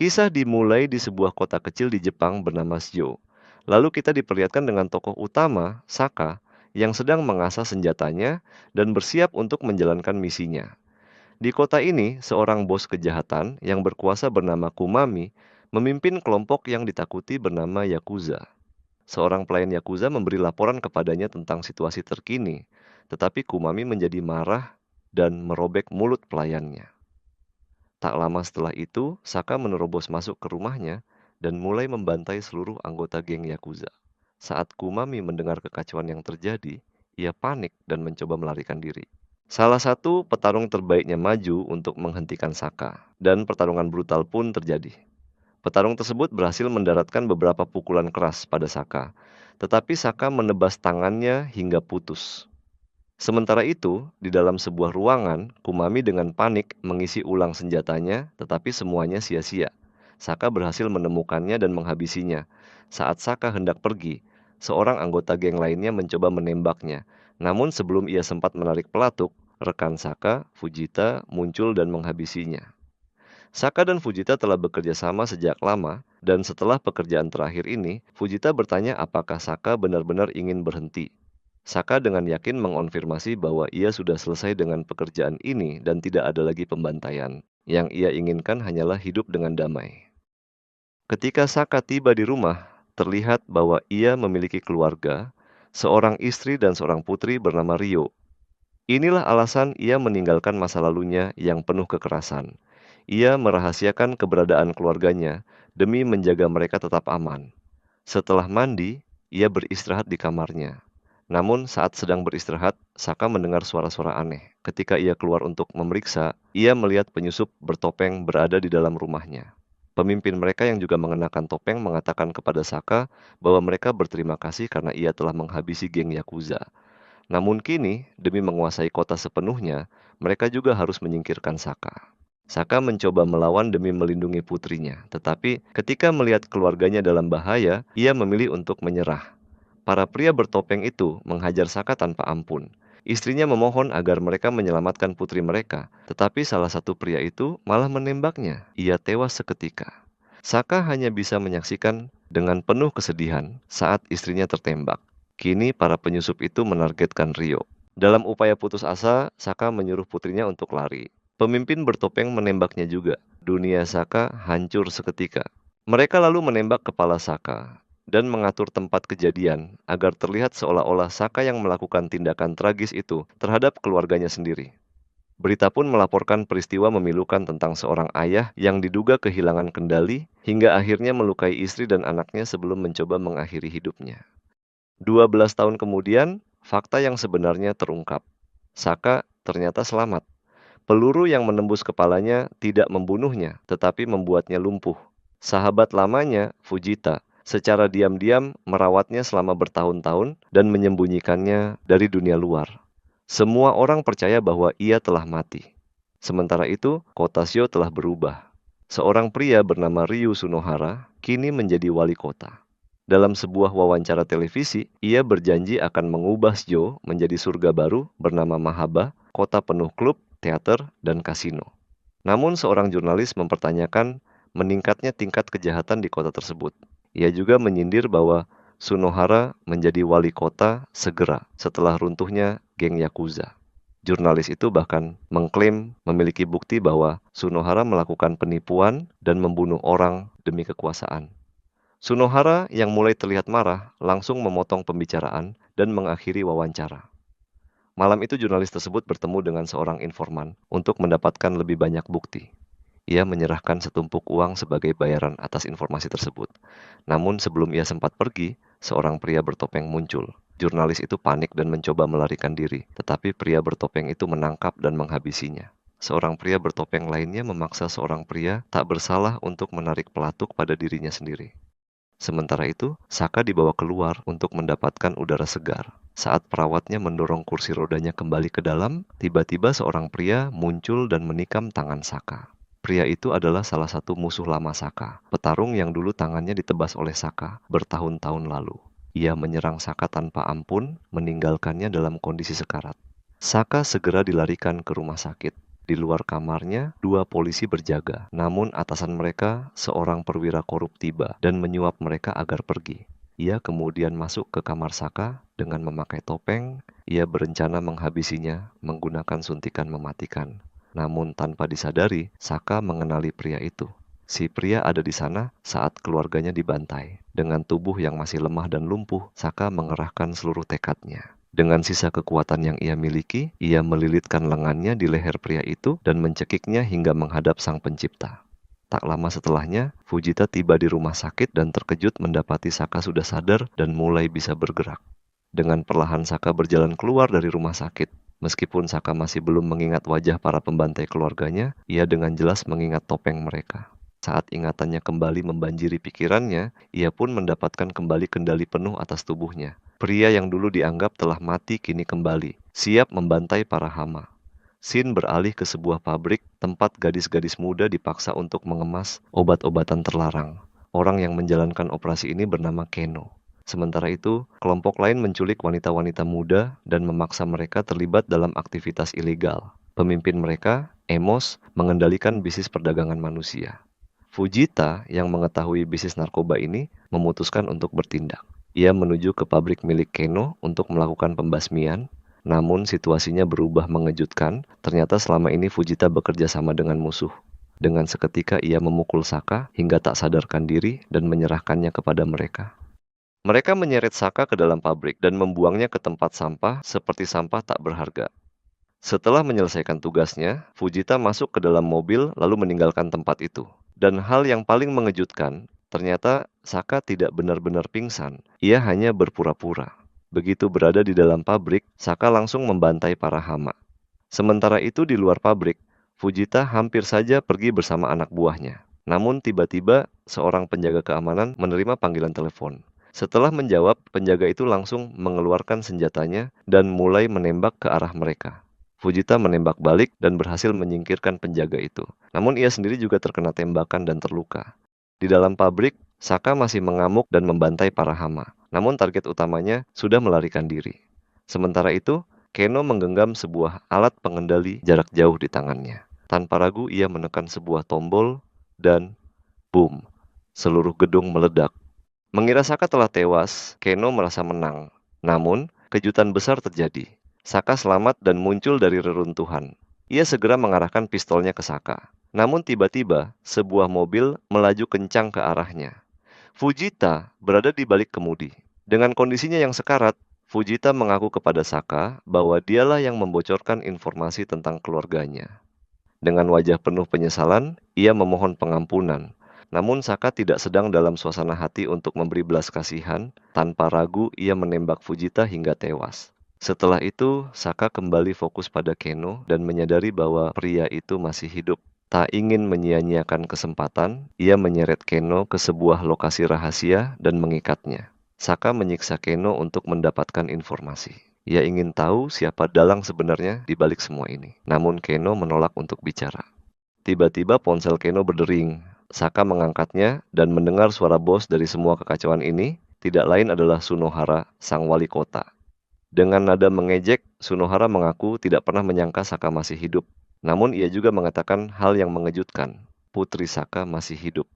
Kisah dimulai di sebuah kota kecil di Jepang bernama Shio. Lalu kita diperlihatkan dengan tokoh utama, Saka, yang sedang mengasah senjatanya dan bersiap untuk menjalankan misinya. Di kota ini, seorang bos kejahatan yang berkuasa bernama Kumami memimpin kelompok yang ditakuti bernama Yakuza. Seorang pelayan Yakuza memberi laporan kepadanya tentang situasi terkini, tetapi Kumami menjadi marah dan merobek mulut pelayannya. Tak lama setelah itu, Saka menerobos masuk ke rumahnya dan mulai membantai seluruh anggota geng Yakuza. Saat Kumami mendengar kekacauan yang terjadi, ia panik dan mencoba melarikan diri. Salah satu petarung terbaiknya maju untuk menghentikan Saka, dan pertarungan brutal pun terjadi. Petarung tersebut berhasil mendaratkan beberapa pukulan keras pada Saka, tetapi Saka menebas tangannya hingga putus. Sementara itu, di dalam sebuah ruangan, Kumami dengan panik mengisi ulang senjatanya, tetapi semuanya sia-sia. Saka berhasil menemukannya dan menghabisinya. Saat Saka hendak pergi, seorang anggota geng lainnya mencoba menembaknya. Namun sebelum ia sempat menarik pelatuk, rekan Saka, Fujita, muncul dan menghabisinya. Saka dan Fujita telah bekerja sama sejak lama, dan setelah pekerjaan terakhir ini, Fujita bertanya apakah Saka benar-benar ingin berhenti. Saka dengan yakin mengonfirmasi bahwa ia sudah selesai dengan pekerjaan ini dan tidak ada lagi pembantaian. Yang ia inginkan hanyalah hidup dengan damai. Ketika Saka tiba di rumah, terlihat bahwa ia memiliki keluarga, seorang istri dan seorang putri bernama Rio. Inilah alasan ia meninggalkan masa lalunya yang penuh kekerasan. Ia merahasiakan keberadaan keluarganya demi menjaga mereka tetap aman. Setelah mandi, ia beristirahat di kamarnya. Namun saat sedang beristirahat, Saka mendengar suara-suara aneh. Ketika ia keluar untuk memeriksa, ia melihat penyusup bertopeng berada di dalam rumahnya. Pemimpin mereka yang juga mengenakan topeng mengatakan kepada Saka bahwa mereka berterima kasih karena ia telah menghabisi geng Yakuza. Namun kini, demi menguasai kota sepenuhnya, mereka juga harus menyingkirkan Saka. Saka mencoba melawan demi melindungi putrinya, tetapi ketika melihat keluarganya dalam bahaya, ia memilih untuk menyerah. Para pria bertopeng itu menghajar Saka tanpa ampun. Istrinya memohon agar mereka menyelamatkan putri mereka, tetapi salah satu pria itu malah menembaknya. Ia tewas seketika. Saka hanya bisa menyaksikan dengan penuh kesedihan saat istrinya tertembak. Kini para penyusup itu menargetkan Rio. Dalam upaya putus asa, Saka menyuruh putrinya untuk lari. Pemimpin bertopeng menembaknya juga. Dunia Saka hancur seketika. Mereka lalu menembak kepala Saka dan mengatur tempat kejadian agar terlihat seolah-olah Saka yang melakukan tindakan tragis itu terhadap keluarganya sendiri. Berita pun melaporkan peristiwa memilukan tentang seorang ayah yang diduga kehilangan kendali hingga akhirnya melukai istri dan anaknya sebelum mencoba mengakhiri hidupnya. 12 tahun kemudian, fakta yang sebenarnya terungkap. Saka ternyata selamat. Peluru yang menembus kepalanya tidak membunuhnya, tetapi membuatnya lumpuh. Sahabat lamanya, Fujita, secara diam-diam merawatnya selama bertahun-tahun dan menyembunyikannya dari dunia luar. Semua orang percaya bahwa ia telah mati. Sementara itu, kota Shio telah berubah. Seorang pria bernama Ryu Sunohara kini menjadi wali kota. Dalam sebuah wawancara televisi, ia berjanji akan mengubah Shio menjadi surga baru bernama Mahaba, kota penuh klub, teater, dan kasino. Namun seorang jurnalis mempertanyakan meningkatnya tingkat kejahatan di kota tersebut. Ia juga menyindir bahwa Sunohara menjadi wali kota segera setelah runtuhnya geng Yakuza. Jurnalis itu bahkan mengklaim memiliki bukti bahwa Sunohara melakukan penipuan dan membunuh orang demi kekuasaan. Sunohara yang mulai terlihat marah langsung memotong pembicaraan dan mengakhiri wawancara. Malam itu jurnalis tersebut bertemu dengan seorang informan untuk mendapatkan lebih banyak bukti. Ia menyerahkan setumpuk uang sebagai bayaran atas informasi tersebut. Namun sebelum ia sempat pergi, seorang pria bertopeng muncul. Jurnalis itu panik dan mencoba melarikan diri, tetapi pria bertopeng itu menangkap dan menghabisinya. Seorang pria bertopeng lainnya memaksa seorang pria tak bersalah untuk menarik pelatuk pada dirinya sendiri. Sementara itu, Saka dibawa keluar untuk mendapatkan udara segar. Saat perawatnya mendorong kursi rodanya kembali ke dalam, tiba-tiba seorang pria muncul dan menikam tangan Saka. Pria itu adalah salah satu musuh lama Saka, petarung yang dulu tangannya ditebas oleh Saka bertahun-tahun lalu. Ia menyerang Saka tanpa ampun, meninggalkannya dalam kondisi sekarat. Saka segera dilarikan ke rumah sakit. Di luar kamarnya, 2 polisi berjaga. Namun atasan mereka seorang perwira korup tiba dan menyuap mereka agar pergi. Ia kemudian masuk ke kamar Saka dengan memakai topeng. Ia berencana menghabisinya menggunakan suntikan mematikan. Namun tanpa disadari, Saka mengenali pria itu. Si pria ada di sana saat keluarganya dibantai. Dengan tubuh yang masih lemah dan lumpuh, Saka mengerahkan seluruh tekadnya. Dengan sisa kekuatan yang ia miliki, ia melilitkan lengannya di leher pria itu dan mencekiknya hingga menghadap Sang Pencipta. Tak lama setelahnya, Fujita tiba di rumah sakit dan terkejut mendapati Saka sudah sadar dan mulai bisa bergerak. Dengan perlahan Saka berjalan keluar dari rumah sakit. Meskipun Saka masih belum mengingat wajah para pembantai keluarganya, ia dengan jelas mengingat topeng mereka. Saat ingatannya kembali membanjiri pikirannya, ia pun mendapatkan kembali kendali penuh atas tubuhnya. Pria yang dulu dianggap telah mati kini kembali, siap membantai para hama. Scene beralih ke sebuah pabrik tempat gadis-gadis muda dipaksa untuk mengemas obat-obatan terlarang. Orang yang menjalankan operasi ini bernama Keno. Sementara itu, kelompok lain menculik wanita-wanita muda dan memaksa mereka terlibat dalam aktivitas ilegal. Pemimpin mereka, Emos, mengendalikan bisnis perdagangan manusia. Fujita yang mengetahui bisnis narkoba ini memutuskan untuk bertindak. Ia menuju ke pabrik milik Keno untuk melakukan pembasmian, namun situasinya berubah mengejutkan. Ternyata selama ini Fujita bekerja sama dengan musuh. Dengan seketika ia memukul Saka hingga tak sadarkan diri dan menyerahkannya kepada mereka. Mereka menyeret Saka ke dalam pabrik dan membuangnya ke tempat sampah seperti sampah tak berharga. Setelah menyelesaikan tugasnya, Fujita masuk ke dalam mobil lalu meninggalkan tempat itu. Dan hal yang paling mengejutkan, ternyata Saka tidak benar-benar pingsan. Ia hanya berpura-pura. Begitu berada di dalam pabrik, Saka langsung membantai para hama. Sementara itu di luar pabrik, Fujita hampir saja pergi bersama anak buahnya. Namun tiba-tiba seorang penjaga keamanan menerima panggilan telepon. Setelah menjawab, penjaga itu langsung mengeluarkan senjatanya dan mulai menembak ke arah mereka. Fujita menembak balik dan berhasil menyingkirkan penjaga itu. Namun ia sendiri juga terkena tembakan dan terluka. Di dalam pabrik, Saka masih mengamuk dan membantai para hama. Namun target utamanya sudah melarikan diri. Sementara itu, Keno menggenggam sebuah alat pengendali jarak jauh di tangannya. Tanpa ragu ia menekan sebuah tombol dan boom, seluruh gedung meledak. Mengira Saka telah tewas, Keno merasa menang. Namun, kejutan besar terjadi. Saka selamat dan muncul dari reruntuhan. Ia segera mengarahkan pistolnya ke Saka. Namun tiba-tiba, sebuah mobil melaju kencang ke arahnya. Fujita berada di balik kemudi. Dengan kondisinya yang sekarat, Fujita mengaku kepada Saka bahwa dialah yang membocorkan informasi tentang keluarganya. Dengan wajah penuh penyesalan, ia memohon pengampunan. Namun Saka tidak sedang dalam suasana hati untuk memberi belas kasihan. Tanpa ragu, ia menembak Fujita hingga tewas. Setelah itu, Saka kembali fokus pada Keno dan menyadari bahwa pria itu masih hidup. Tak ingin menyia-nyiakan kesempatan, ia menyeret Keno ke sebuah lokasi rahasia dan mengikatnya. Saka menyiksa Keno untuk mendapatkan informasi. Ia ingin tahu siapa dalang sebenarnya di balik semua ini. Namun Keno menolak untuk bicara. Tiba-tiba ponsel Keno berdering. Saka mengangkatnya dan mendengar suara bos dari semua kekacauan ini, tidak lain adalah Sunohara, sang wali kota. Dengan nada mengejek, Sunohara mengaku tidak pernah menyangka Saka masih hidup. Namun ia juga mengatakan hal yang mengejutkan, putri Saka masih hidup.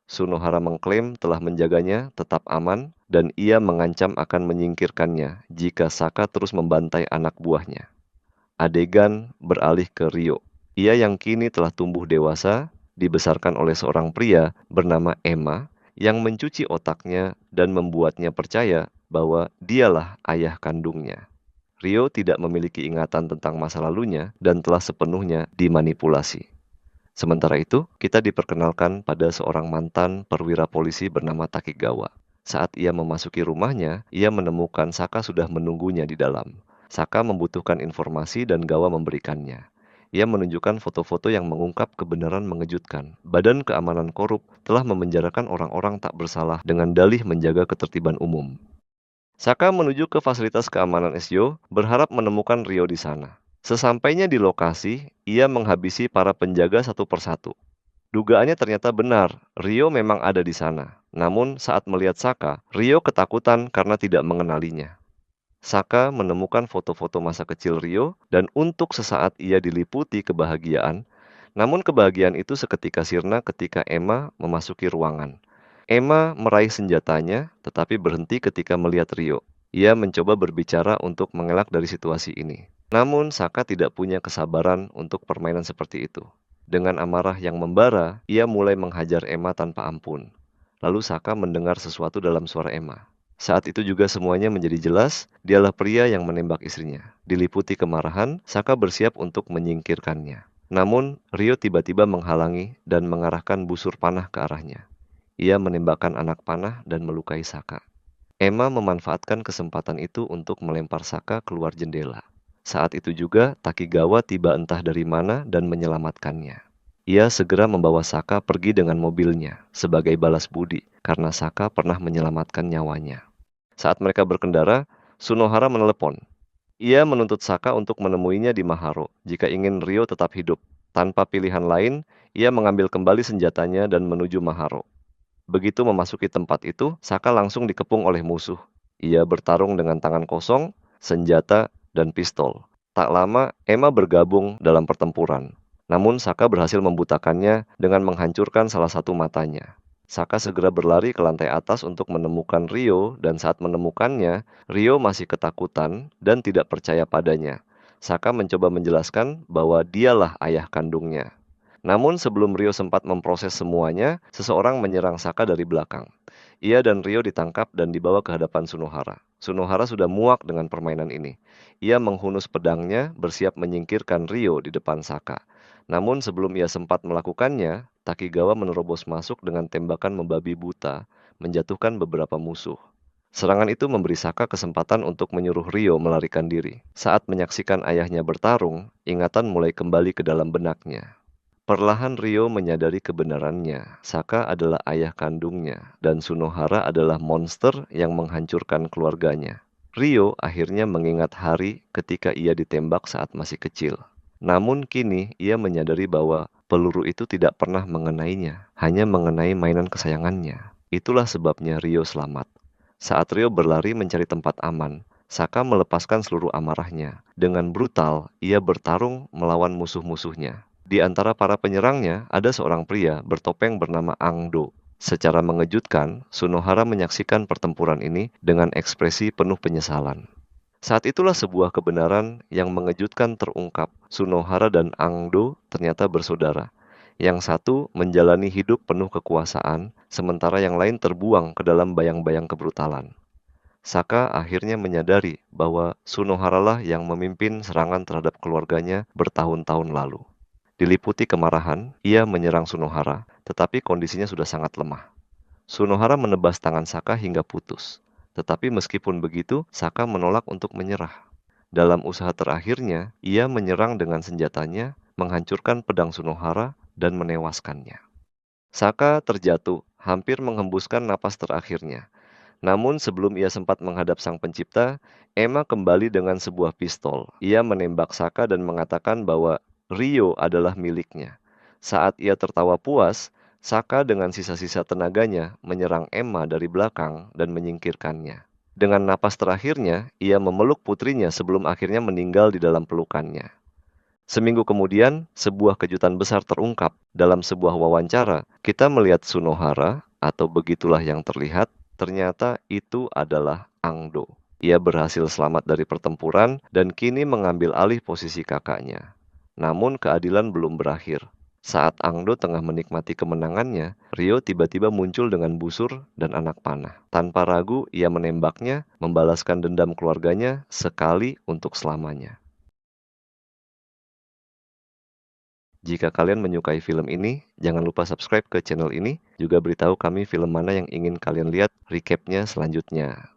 Sunohara mengklaim telah menjaganya tetap aman dan ia mengancam akan menyingkirkannya jika Saka terus membantai anak buahnya. Adegan beralih ke Ryo. Ia yang kini telah tumbuh dewasa, dibesarkan oleh seorang pria bernama Emma yang mencuci otaknya dan membuatnya percaya bahwa dialah ayah kandungnya. Ryo tidak memiliki ingatan tentang masa lalunya dan telah sepenuhnya dimanipulasi. Sementara itu, kita diperkenalkan pada seorang mantan perwira polisi bernama Takigawa. Saat ia memasuki rumahnya, ia menemukan Saka sudah menunggunya di dalam. Saka membutuhkan informasi dan Gawa memberikannya. Ia menunjukkan foto-foto yang mengungkap kebenaran mengejutkan. Badan Keamanan Korup telah memenjarakan orang-orang tak bersalah dengan dalih menjaga ketertiban umum. Saka menuju ke fasilitas keamanan SYO, berharap menemukan Ryo di sana. Sesampainya di lokasi, ia menghabisi para penjaga satu persatu. Dugaannya ternyata benar, Ryo memang ada di sana. Namun saat melihat Saka, Ryo ketakutan karena tidak mengenalinya. Saka menemukan foto-foto masa kecil Rio dan untuk sesaat ia diliputi kebahagiaan, namun kebahagiaan itu seketika sirna ketika Emma memasuki ruangan. Emma meraih senjatanya, tetapi berhenti ketika melihat Rio. Ia mencoba berbicara untuk mengelak dari situasi ini. Namun, Saka tidak punya kesabaran untuk permainan seperti itu. Dengan amarah yang membara, ia mulai menghajar Emma tanpa ampun. Lalu Saka mendengar sesuatu dalam suara Emma. Saat itu juga semuanya menjadi jelas, dialah pria yang menembak istrinya. Diliputi kemarahan, Saka bersiap untuk menyingkirkannya. Namun, Rio tiba-tiba menghalangi dan mengarahkan busur panah ke arahnya. Ia menembakkan anak panah dan melukai Saka. Emma memanfaatkan kesempatan itu untuk melempar Saka keluar jendela. Saat itu juga Takigawa tiba entah dari mana dan menyelamatkannya. Ia segera membawa Saka pergi dengan mobilnya sebagai balas budi karena Saka pernah menyelamatkan nyawanya. Saat mereka berkendara, Sunohara menelepon. Ia menuntut Saka untuk menemuinya di Maharo jika ingin Rio tetap hidup. Tanpa pilihan lain, ia mengambil kembali senjatanya dan menuju Maharo. Begitu memasuki tempat itu, Saka langsung dikepung oleh musuh. Ia bertarung dengan tangan kosong, senjata, dan pistol. Tak lama, Emma bergabung dalam pertempuran. Namun Saka berhasil membutakannya dengan menghancurkan salah satu matanya. Saka segera berlari ke lantai atas untuk menemukan Rio, dan saat menemukannya, Rio masih ketakutan dan tidak percaya padanya. Saka mencoba menjelaskan bahwa dialah ayah kandungnya. Namun sebelum Rio sempat memproses semuanya, seseorang menyerang Saka dari belakang. Ia dan Rio ditangkap dan dibawa ke hadapan Sunohara. Sunohara sudah muak dengan permainan ini. Ia menghunus pedangnya, bersiap menyingkirkan Rio di depan Saka. Namun sebelum ia sempat melakukannya, Takigawa menerobos masuk dengan tembakan membabi buta, menjatuhkan beberapa musuh. Serangan itu memberi Saka kesempatan untuk menyuruh Rio melarikan diri. Saat menyaksikan ayahnya bertarung, ingatan mulai kembali ke dalam benaknya. Perlahan Rio menyadari kebenarannya. Saka adalah ayah kandungnya, dan Sunohara adalah monster yang menghancurkan keluarganya. Rio akhirnya mengingat hari ketika ia ditembak saat masih kecil. Namun kini ia menyadari bahwa peluru itu tidak pernah mengenainya, hanya mengenai mainan kesayangannya. Itulah sebabnya Rio selamat. Saat Rio berlari mencari tempat aman, Saka melepaskan seluruh amarahnya. Dengan brutal, ia bertarung melawan musuh-musuhnya. Di antara para penyerangnya, ada seorang pria bertopeng bernama Angdo. Secara mengejutkan, Sunohara menyaksikan pertempuran ini dengan ekspresi penuh penyesalan. Saat itulah sebuah kebenaran yang mengejutkan terungkap. Sunohara dan Angdo ternyata bersaudara. Yang satu menjalani hidup penuh kekuasaan, sementara yang lain terbuang ke dalam bayang-bayang kebrutalan. Saka akhirnya menyadari bahwa Sunoharalah yang memimpin serangan terhadap keluarganya bertahun-tahun lalu. Diliputi kemarahan, ia menyerang Sunohara, tetapi kondisinya sudah sangat lemah. Sunohara menebas tangan Saka hingga putus. Tetapi meskipun begitu, Saka menolak untuk menyerah. Dalam usaha terakhirnya, ia menyerang dengan senjatanya, menghancurkan pedang Sunohara, dan menewaskannya. Saka terjatuh, hampir menghembuskan napas terakhirnya. Namun sebelum ia sempat menghadap sang pencipta, Emma kembali dengan sebuah pistol. Ia menembak Saka dan mengatakan bahwa Rio adalah miliknya. Saat ia tertawa puas, Saka dengan sisa-sisa tenaganya menyerang Emma dari belakang dan menyingkirkannya. Dengan napas terakhirnya, ia memeluk putrinya sebelum akhirnya meninggal di dalam pelukannya. Seminggu kemudian, sebuah kejutan besar terungkap. Dalam sebuah wawancara, kita melihat Sunohara, atau begitulah yang terlihat, ternyata itu adalah Angdo. Ia berhasil selamat dari pertempuran dan kini mengambil alih posisi kakaknya. Namun keadilan belum berakhir. Saat Angdo tengah menikmati kemenangannya, Rio tiba-tiba muncul dengan busur dan anak panah. Tanpa ragu, ia menembaknya, membalaskan dendam keluarganya sekali untuk selamanya. Jika kalian menyukai film ini, jangan lupa subscribe ke channel ini, juga beritahu kami film mana yang ingin kalian lihat recapnya selanjutnya.